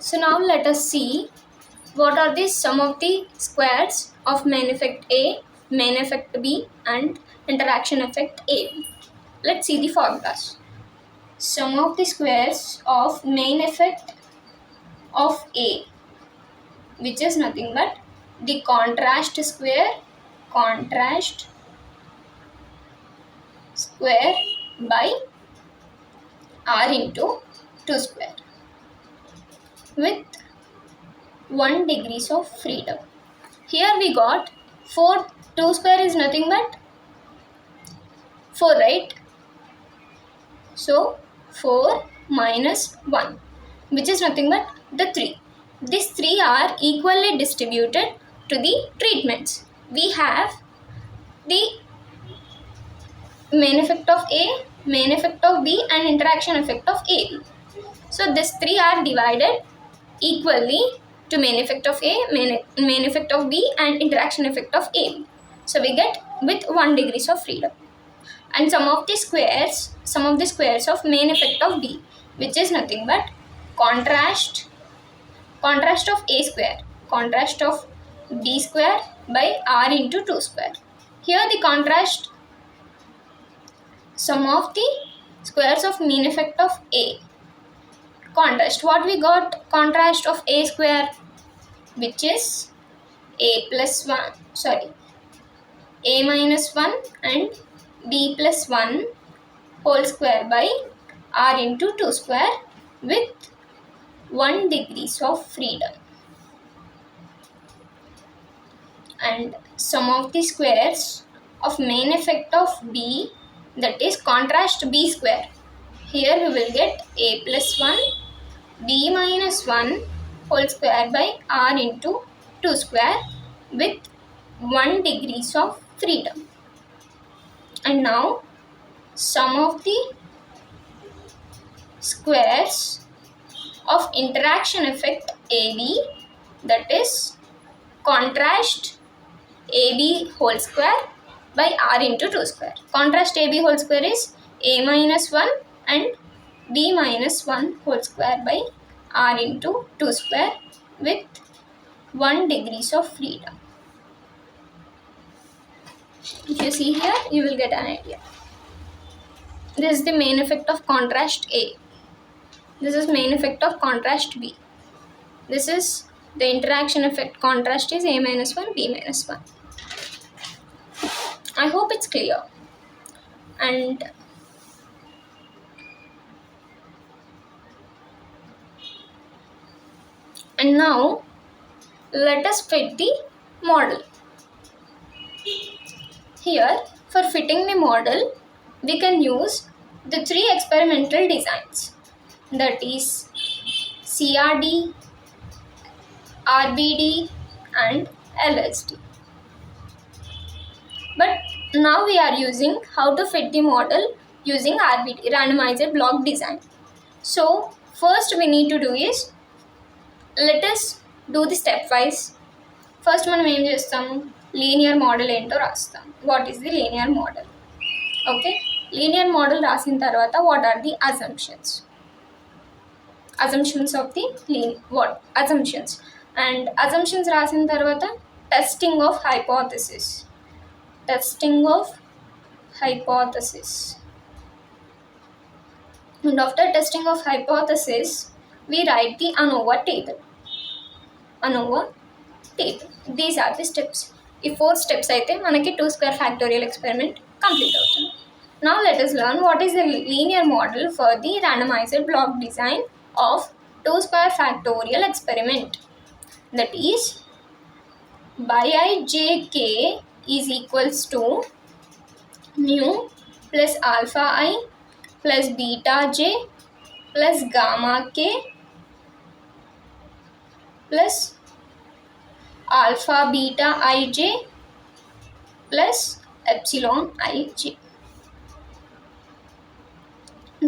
So now let us see what are the sum of the squares of main effect A, main effect B and interaction effect A. Let's see the formulas. Sum of the squares of main effect of A, which is nothing but the contrast square by R into 2 square with 1 degrees of freedom. Here we got 4, 2 square is nothing but 4, right? So 4 minus 1, which is nothing but the 3. These 3 are equally distributed to the treatments. We have the main effect of A, main effect of B and interaction effect of A. So these 3 are divided equally to main effect of A, main effect of B and interaction effect of A. So we get with 1 degrees of freedom. And sum of the squares of main effect of B, which is nothing but contrast of A square, contrast of B square by R into 2 square. Here the contrast sum of the squares of main effect of A. Contrast, what we got? Contrast of A square, which is A minus 1 and B plus 1 whole square by R into 2 square with 1 degrees of freedom. And sum of the squares of main effect of B, that is contrast B square. Here we will get A plus 1, B minus 1 whole square by R into 2 square with 1 degrees of freedom. And now sum of the squares of interaction effect AB, that is contrast AB whole square by R into 2 square. Contrast AB whole square is A minus 1 and B minus 1 whole square by R into 2 square with 1 degrees of freedom. If you see here, you will get an idea. This is the main effect of contrast A. This is main effect of contrast B. This is the interaction effect. Contrast is A minus 1, B minus 1. I hope it's clear. And now let us fit the model. Here, for fitting the model, we can use the 3 experimental designs, that is CRD, RBD and LSD. But now we are using how to fit the model using RBD, randomizer block design. So first we need to do is, let us do the stepwise. First మనం ఏం చేస్తాం, linear model ఏంటో రాస్తాం. What is the linear model? Okay, linear model రాసిన తర్వాత what are the assumptions of the assumptions and assumptions రాసిన తర్వాత testing of hypothesis and after testing of hypothesis we write the ANOVA table. These are the steps. ఈ 4 steps అయితే మనకి 2 square factorial experiment complete అవుతుంది. Now let us learn what is the linear model for the randomizer block design of 2 square factorial experiment. That is, Bijk is equals to mu plus alpha I plus beta j plus gamma k plus alpha beta ij plus epsilon ij.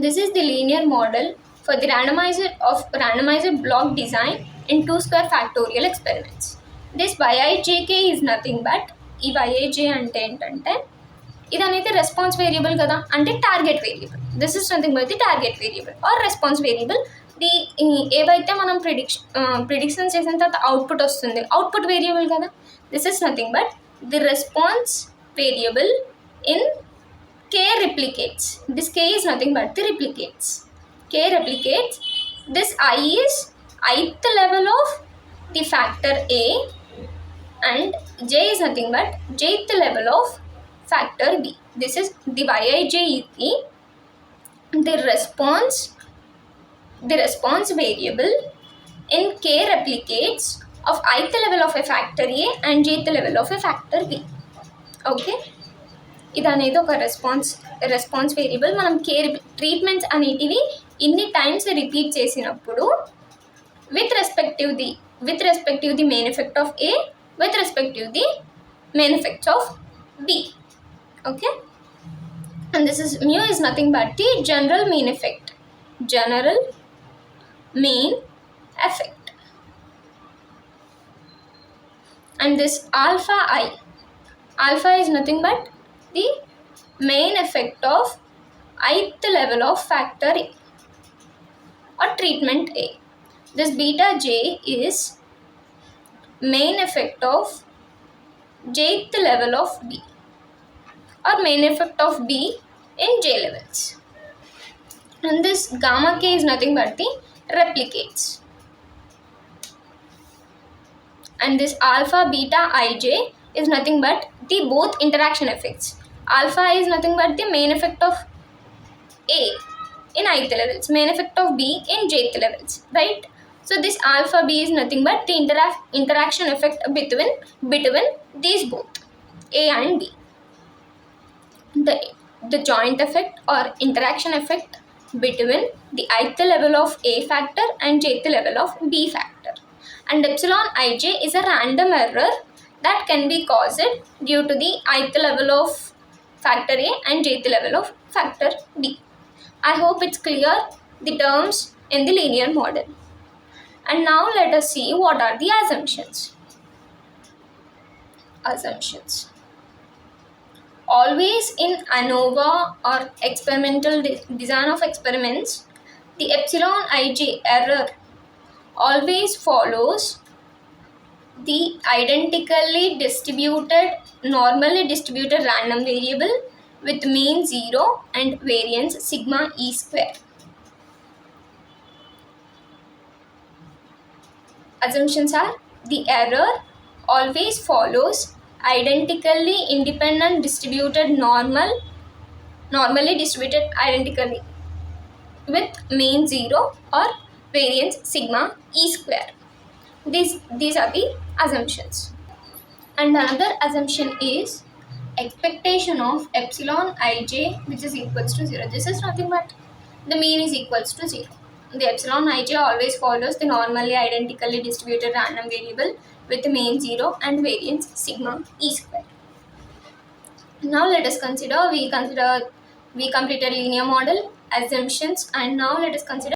This is the linear model for the randomizer block design in 2 square factorial experiments. This Bijk is nothing but, ఈ Bij అంటే ఏంటంటే ఇది అనేది response variable కదా, అంటే target variable. This is nothing but the target variable or response variable the ఏవైతే మనం prediction చేసిన తర్వాత అవుట్పుట్ వస్తుంది, అవుట్పుట్ వేరియబుల్ కదా. This is nothing but the response variable in k replicates. This k is nothing but the replicates. K replicates. This I is ith level of the factor A, and j is nothing but jth level of factor B. This is the Yij is the response variable in k replicates of ith level of a factor A and jth level of a factor B. Okay. ఇది అనేది ఒక response variable. మనం treatments అనేటివి ఇన్ని times repeat చేసినప్పుడు with respective the main effect of A, with respective the main effects of B. Okay, and this is mu is nothing but the general main effect. And this alpha is nothing but the main effect of ith level of factor A or treatment A. This beta j is main effect of jth level of B or main effect of B in j levels. And this gamma k is nothing but the replicates. And this alpha beta ij is nothing but the both interaction effects. Alpha is nothing but the main effect of A in ith levels, main effect of B in jth levels, right? So this alpha B is nothing but the interaction effect between these both A and B. The joint effect or interaction effect between the ith level of A factor and jth level of B factor. And epsilon ij is a random error that can be caused due to the ith level of factor A and jth level of factor B. I hope it's clear the terms in the linear model. And now let us see what are the assumptions. Always in ANOVA or experimental design of experiments, the epsilon ij error always follows the normally distributed random variable with mean 0 and variance sigma e square. Assumptions are: the error always follows identically independent normally distributed identically with mean 0 or variance sigma e square. These are the assumptions. And another assumption is expectation of epsilon ij which is equals to 0. This is nothing but the mean is equals to 0. The epsilon ij always follows the normally identically distributed random variable with mean 0 and variance sigma e square. Now let us consider, we completed linear model, assumptions, and now let us consider